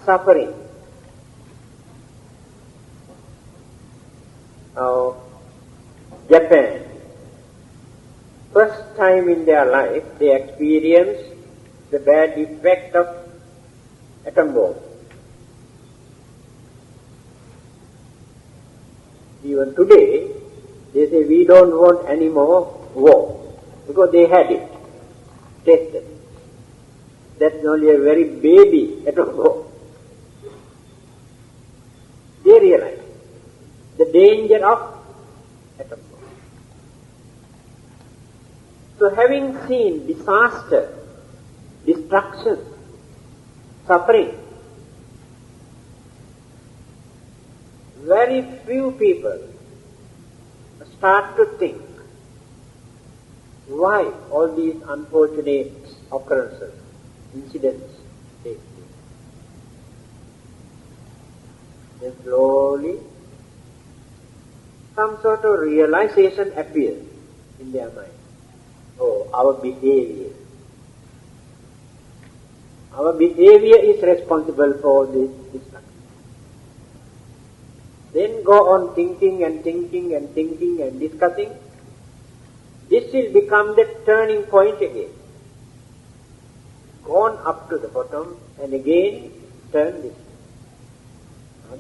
[SPEAKER 1] suffering of Japan, first time in their life they experienced the bad effect of atom bomb. Even today, they say we don't want any more war, because they had it, tested. That's only a very baby atom bomb. They realize the danger of atom bomb. So having seen disaster, destruction, suffering, very few people start to think, why all these unfortunate occurrences, incidents take place? Then slowly some sort of realization appears in their mind. Oh, our behavior. Our behavior is responsible for this destruction. Then go on thinking and thinking and thinking and discussing. This will become the turning point again. Gone up to the bottom and again turn this.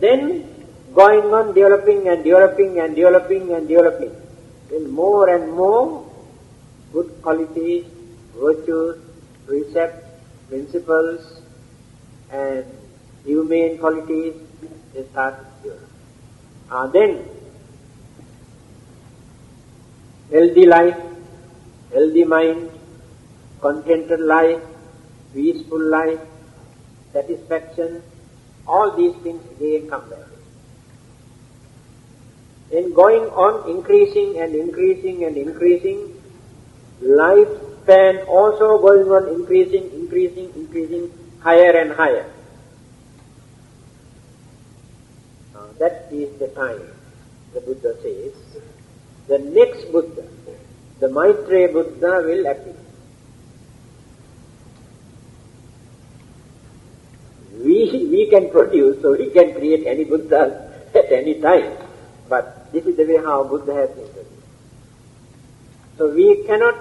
[SPEAKER 1] Then going on developing and developing and developing and developing. Then more and more good qualities, virtues, precepts, principles and humane qualities, they start to develop. Then healthy life, healthy mind, contented life, peaceful life, satisfaction, all these things again come back. Then going on increasing and increasing and increasing, lifespan also going on increasing, higher and higher. That is the time, the Buddha says, the next Buddha, the Maitreya Buddha will appear. We can produce, so we can create any Buddha at any time. But this is the way how Buddha has introduced. So we cannot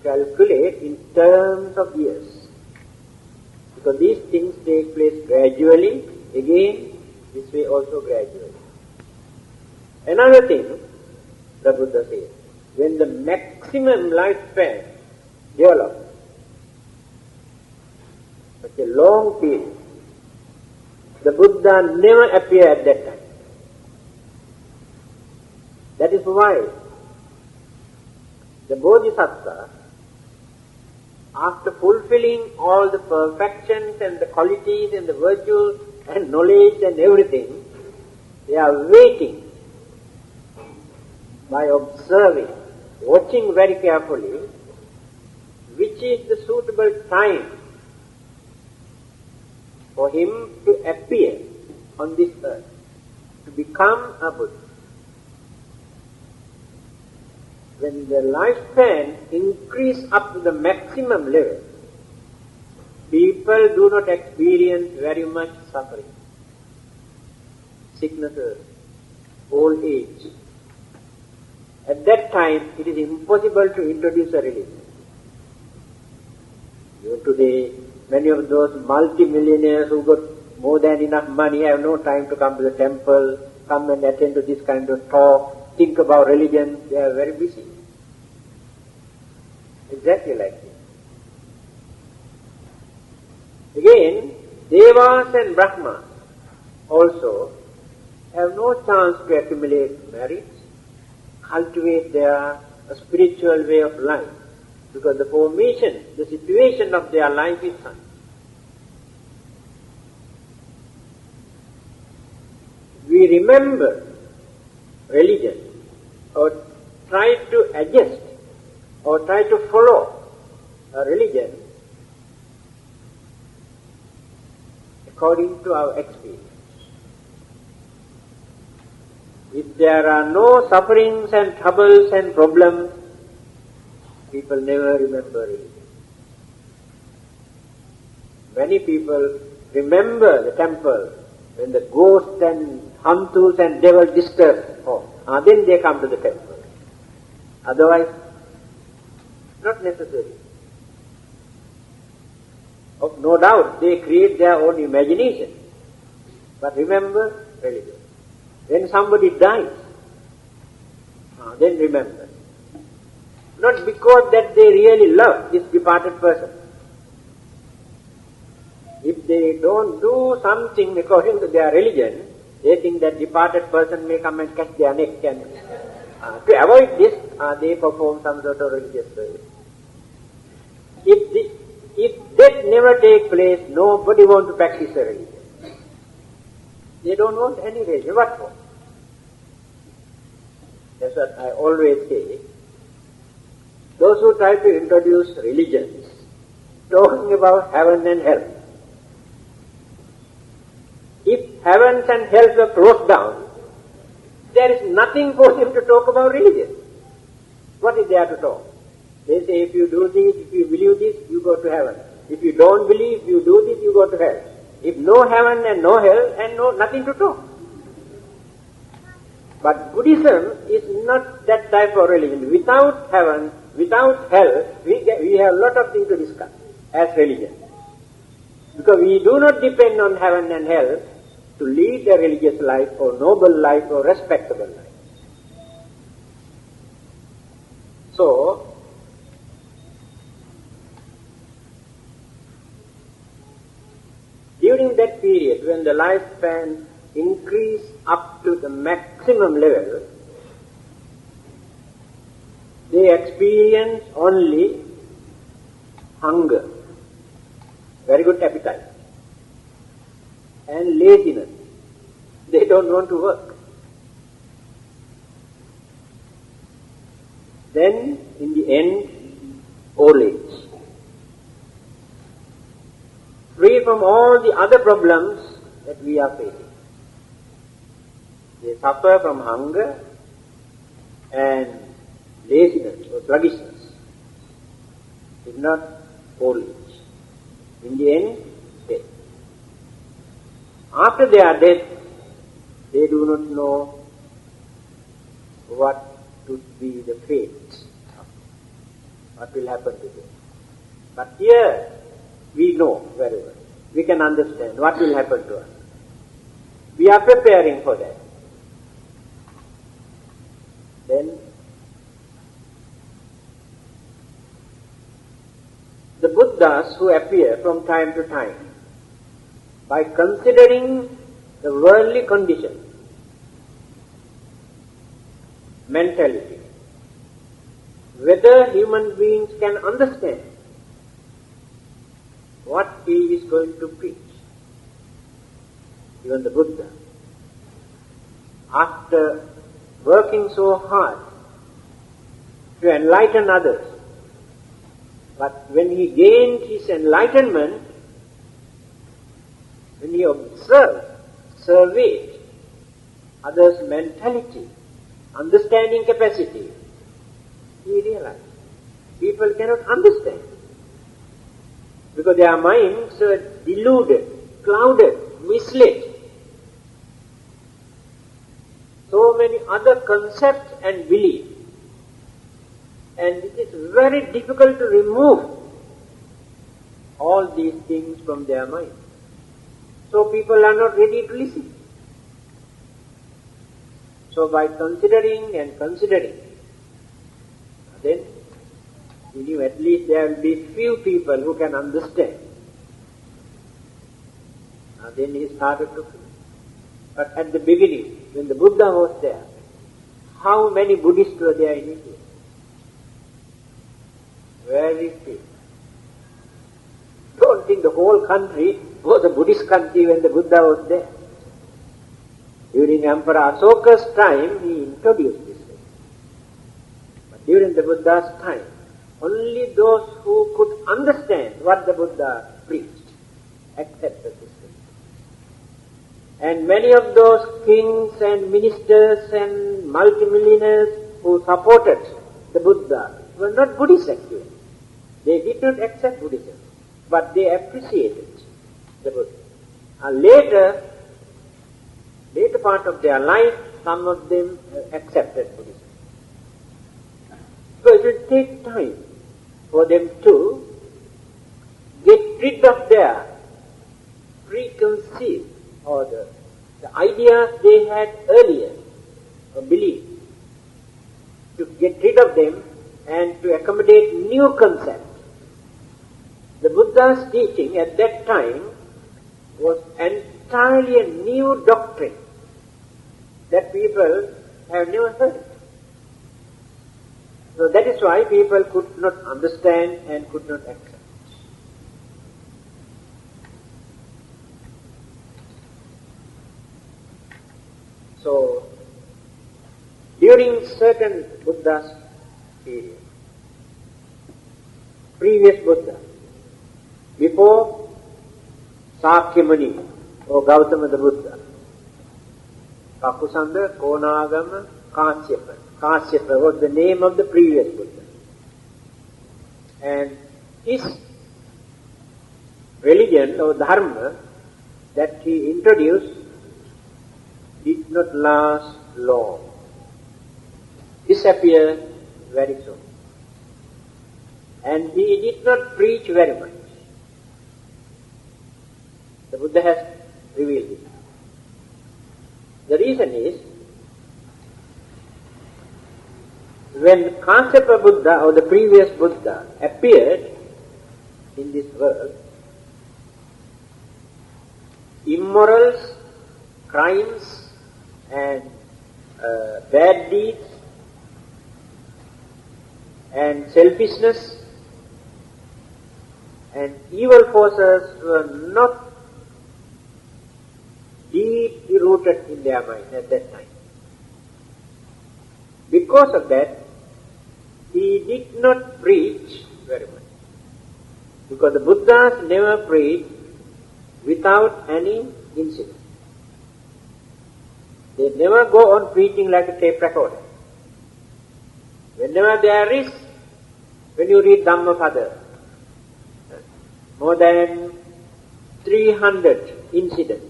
[SPEAKER 1] calculate in terms of years, because these things take place gradually, again, this way also gradually. Another thing, the Buddha says, when the maximum lifespan develops, such a long period, the Buddha never appeared at that time. That is why the Bodhisattva, after fulfilling all the perfections and the qualities and the virtues and knowledge and everything, they are waiting by observing, watching very carefully, which is the suitable time for him to appear on this earth, to become a Buddha. When the lifespan increases up to the maximum level, people do not experience very much suffering, sicknesses, old age. At that time, it is impossible to introduce a religion. Even today, many of those multi-millionaires who got more than enough money have no time to come to the temple, come and attend to this kind of talk, think about religion. They are very busy. Exactly like this. Again, Devas and Brahmas also have no chance to accumulate merits, cultivate their spiritual way of life, because the formation, the situation of their life is such. We remember religion, or try to adjust, or try to follow a religion according to our experience. If there are no sufferings and troubles and problems, people never remember religion. Many people remember the temple when the ghosts and hantus and devil disturb, then they come to the temple. Otherwise, not necessary. No doubt they create their own imagination, but remember religion. When somebody dies, then remember. Not because that they really love this departed person. If they don't do something according to their religion, they think that departed person may come and catch their neck, and to avoid this, they perform some sort of religious service. If that never takes place, nobody wants to practice a religion. They don't want any religion. What for? That's what I always say. Those who try to introduce religions, talking about heaven and hell. If heavens and hells were closed down, there is nothing for him to talk about religion. What is there to talk? They say, if you do this, if you believe this, you go to heaven. If you don't believe, you do this, you go to hell. If no heaven and no hell and nothing to talk. But Buddhism is not that type of religion. Without heaven, without hell, we have a lot of things to discuss as religion. Because we do not depend on heaven and hell to lead a religious life or noble life or respectable life. So, during that period when the lifespan increased up to the maximum level, they experience only hunger, very good appetite, and laziness. They don't want to work. Then, in the end, old age. Free from all the other problems that we are facing. They suffer from hunger and laziness or sluggishness. If not, old age. In the end, death. After their death, they do not know what would be the fate, what will happen to them. But here we know very well, we can understand what will happen to us. We are preparing for that. Then the Buddhas who appear from time to time, by considering the worldly condition, mentality, whether human beings can understand what he is going to preach. Even the Buddha, after working so hard to enlighten others, but when he gained his enlightenment, when he surveyed others' mentality, understanding capacity, he realized people cannot understand because their minds are deluded, clouded, misled. So many other concepts and beliefs, and it is very difficult to remove all these things from their mind. So people are not ready to listen. So by considering, then he knew at least there will be few people who can understand. Then he started to feel. But at the beginning, when the Buddha was there, how many Buddhists were there in India? Very few. Don't think the whole country was a Buddhist country when the Buddha was there. During Emperor Asoka's time, he introduced this way. But during the Buddha's time, only those who could understand what the Buddha preached accepted this way. And many of those kings and ministers and multimillionaires who supported the Buddha were not Buddhists actually. They did not accept Buddhism, but they appreciated the Buddha. Later part of their life, some of them accepted Buddhism. So it will take time for them to get rid of their preconceived or the ideas they had earlier or believed, to get rid of them and to accommodate new concepts. The Buddha's teaching at that time was entirely a new doctrine that people have never heard. So that is why people could not understand and could not accept. So, during certain Buddha's period, previous Buddha, before Sakyamuni or Gautama the Buddha, Kakusanda, Konagama, Kasyapa. Kasyapa was the name of the previous Buddha. And his religion or dharma that he introduced did not last long. Disappeared very soon. And he did not preach very much. The Buddha has revealed it. The reason is, when Kasyapa Buddha or the previous Buddha appeared in this world, immorals, crimes and bad deeds and selfishness and evil forces were not deeply rooted in their mind at that time. Because of that, he did not preach very much. Because the Buddhas never preached without any incident. They never go on preaching like a tape recorder. Whenever there is, when you read Dhammapada, more than 300 incidents,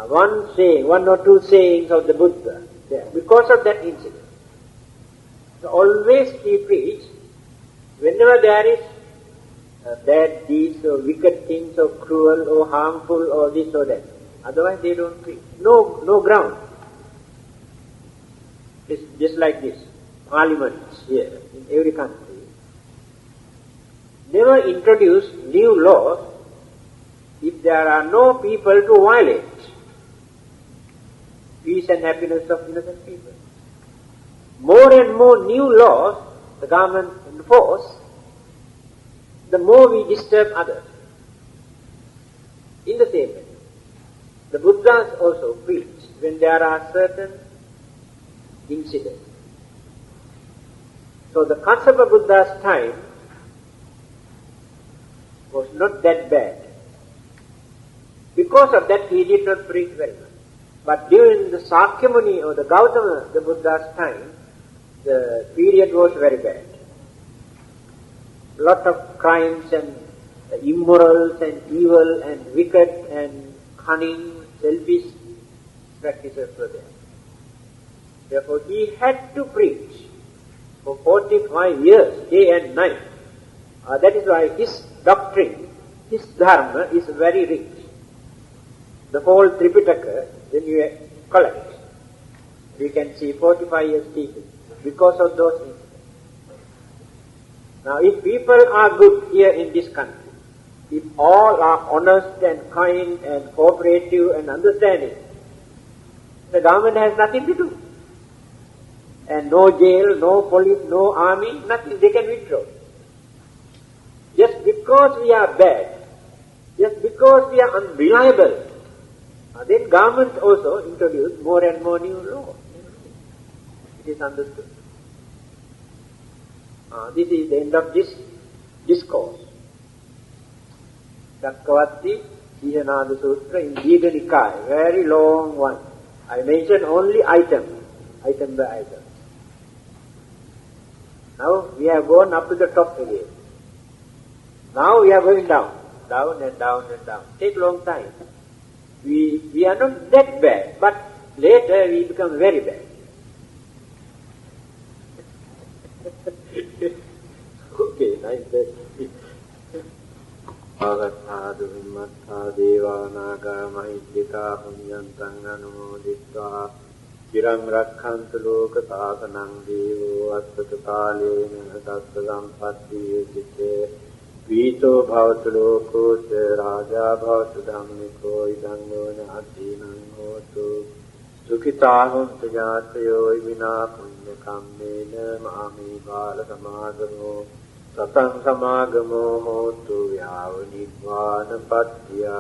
[SPEAKER 1] one or two sayings of the Buddha there because of that incident. So always he preached, whenever there is bad deeds or wicked things or cruel or harmful or this or that. Otherwise they don't preach. No ground. It's just like this. Parliaments here in every country never introduce new laws if there are no people to violate peace and happiness of innocent people. More and more new laws the government enforce, the more we disturb others. In the same way, the Buddhas also preach when there are certain incidents. So the Kassapa Buddha's time was not that bad. Because of that he did not preach very much. But during the Sakyamuni or the Gautama, the Buddha's time, the period was very bad. Lot of crimes and immorals and evil and wicked and cunning, selfish practices were there. Therefore he had to preach for 45 years, day and night. That is why his doctrine, his dharma is very rich. The whole Tripitaka, when you collect, you can see 45 years teaching because of those things. Now if people are good here in this country, if all are honest and kind and cooperative and understanding, the government has nothing to do. And no jail, no police, no army, nothing, they can withdraw. Just because we are bad, just because we are unreliable, then government also introduce more and more new laws. It is understood. This is the end of this discourse. Dakkavatti Sihanada Sutra in Diga Nikaya, very long one. I mentioned only item by item. Now we have gone up to the top again. Now we are going down and down and down. Take long time. We are not that bad, but later we become very bad. Okay, nice. Bhagavatādu vimmattā devā nāgā mahittikā puññantang anumodittvā Chiram rakkhantu lokatāsanang devo attata kālena tattva sampatti yudhite Vito bhavatu lokosya rājā bhavatu dhammiko idang yona adhinang hotu Sukitā hontu jātayo vinā puñña kammena māmi bāla samāgamo Satang samāgamo hotu vyāva nibbāna pattiyā